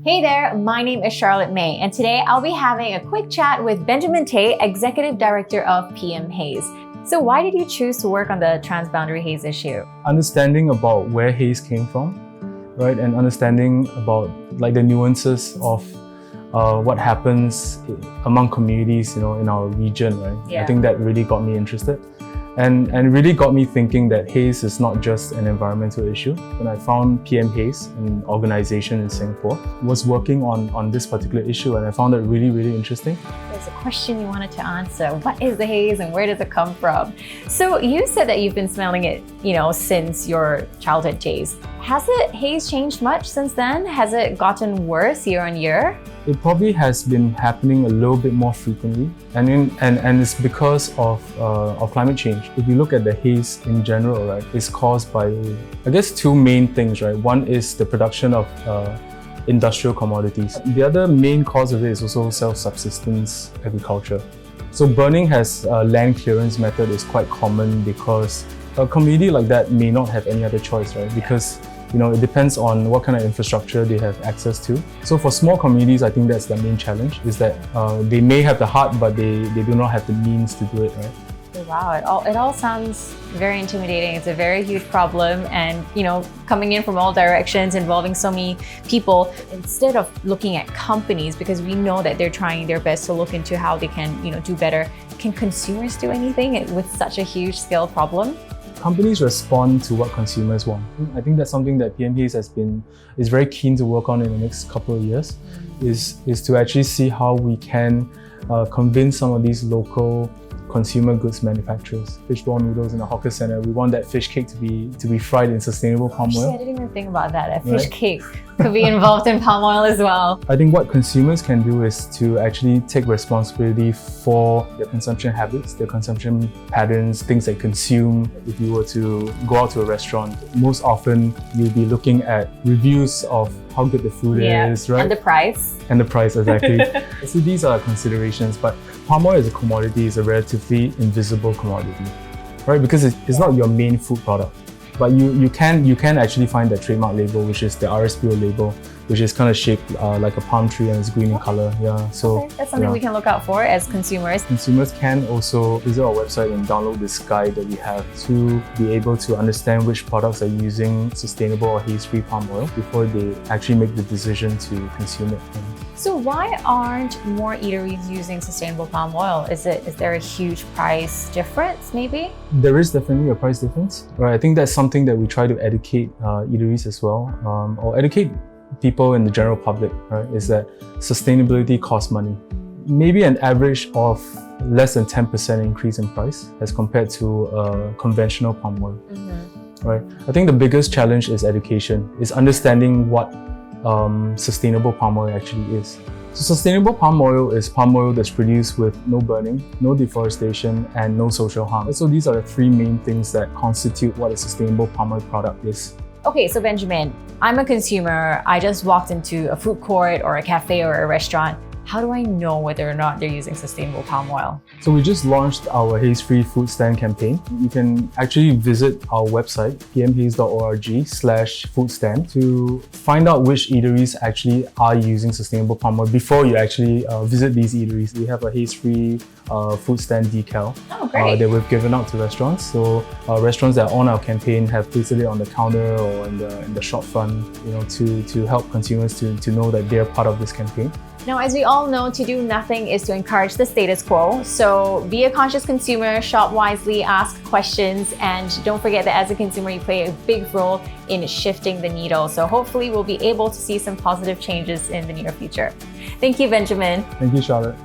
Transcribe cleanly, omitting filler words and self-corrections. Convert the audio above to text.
Hey there, my name is Charlotte Mei, and today I'll be having a quick chat with Benjamin Tay, Executive Director of PM Haze. So why did you choose to work on the transboundary haze issue? Understanding about where haze came from, right, and understanding about like the nuances of what happens among communities, in our region, right? Yeah. I think that really got me interested. And really got me thinking that haze is not just an environmental issue. When I found PM Haze, an organization in Singapore, was working on this particular issue, and I found it really, really interesting. There's a question you wanted to answer. What is the haze and where does it come from? So you said that you've been smelling it, since your childhood days. Has the haze changed much since then? Has it gotten worse year on year? It probably has been happening a little bit more frequently, and it's because of climate change. If you look at the haze in general, right, it's caused by, I guess, two main things, right? One is the production of industrial commodities. The other main cause of it is also self-subsistence agriculture. So burning has land clearance method is quite common because a community like that may not have any other choice, right? Because it depends on what kind of infrastructure they have access to. So for small communities, I think that's the main challenge, is that they may have the heart, but they do not have the means to do it, right? Wow, it all sounds very intimidating. It's a very huge problem, and coming in from all directions, involving so many people. Instead of looking at companies, because we know that they're trying their best to look into how they can do better, can consumers do anything with such a huge scale problem? Companies respond to what consumers want. I think that's something that PM Haze is very keen to work on in the next couple of years, is to actually see how we can convince some of these local consumer goods manufacturers. Fishball noodles in a hawker center, we want that fish cake to be fried in sustainable palm oil. I didn't even think about that. A fish cake could be involved in palm oil as well. I think what consumers can do is to actually take responsibility for their consumption habits, their consumption patterns, things they consume. If you were to go out to a restaurant, most often you'll be looking at reviews of how good the food is, right? And the price. And the price, exactly. So these are considerations, but palm oil as a commodity is a relatively invisible commodity, right? Because it's not your main food product. But you can actually find the trademark label, which is the RSPO label, which is kind of shaped like a palm tree and it's green in color. Yeah, so that's something we can look out for as consumers. Consumers can also visit our website and download this guide that we have to be able to understand which products are using sustainable or haze-free palm oil before they actually make the decision to consume it. So why aren't more eateries using sustainable palm oil? Is there a huge price difference, maybe? There is definitely a price difference. Right, I think that's something that we try to educate eateries as well, or educate people in the general public, right, is that sustainability costs money. Maybe an average of less than 10% increase in price as compared to conventional palm oil. Right? I think the biggest challenge is education, is understanding what sustainable palm oil actually is. So sustainable palm oil is palm oil that's produced with no burning, no deforestation, and no social harm. So these are the three main things that constitute what a sustainable palm oil product is. Okay, so Benjamin, I'm a consumer. I just walked into a food court or a cafe or a restaurant. How do I know whether or not they're using sustainable palm oil? So we just launched our Haze-Free Foodstand campaign. You can actually visit our website, pmhaze.org/foodstand, to find out which eateries actually are using sustainable palm oil before you actually visit these eateries. We have a Haze-Free Foodstand decal that we've given out to restaurants. So restaurants that are on our campaign have pasted it on the counter or in the shop front, to help consumers to know that they're part of this campaign. Now, as we all know, to do nothing is to encourage the status quo. So be a conscious consumer, shop wisely, ask questions, and don't forget that as a consumer, you play a big role in shifting the needle. So hopefully we'll be able to see some positive changes in the near future. Thank you, Benjamin. Thank you, Charlotte.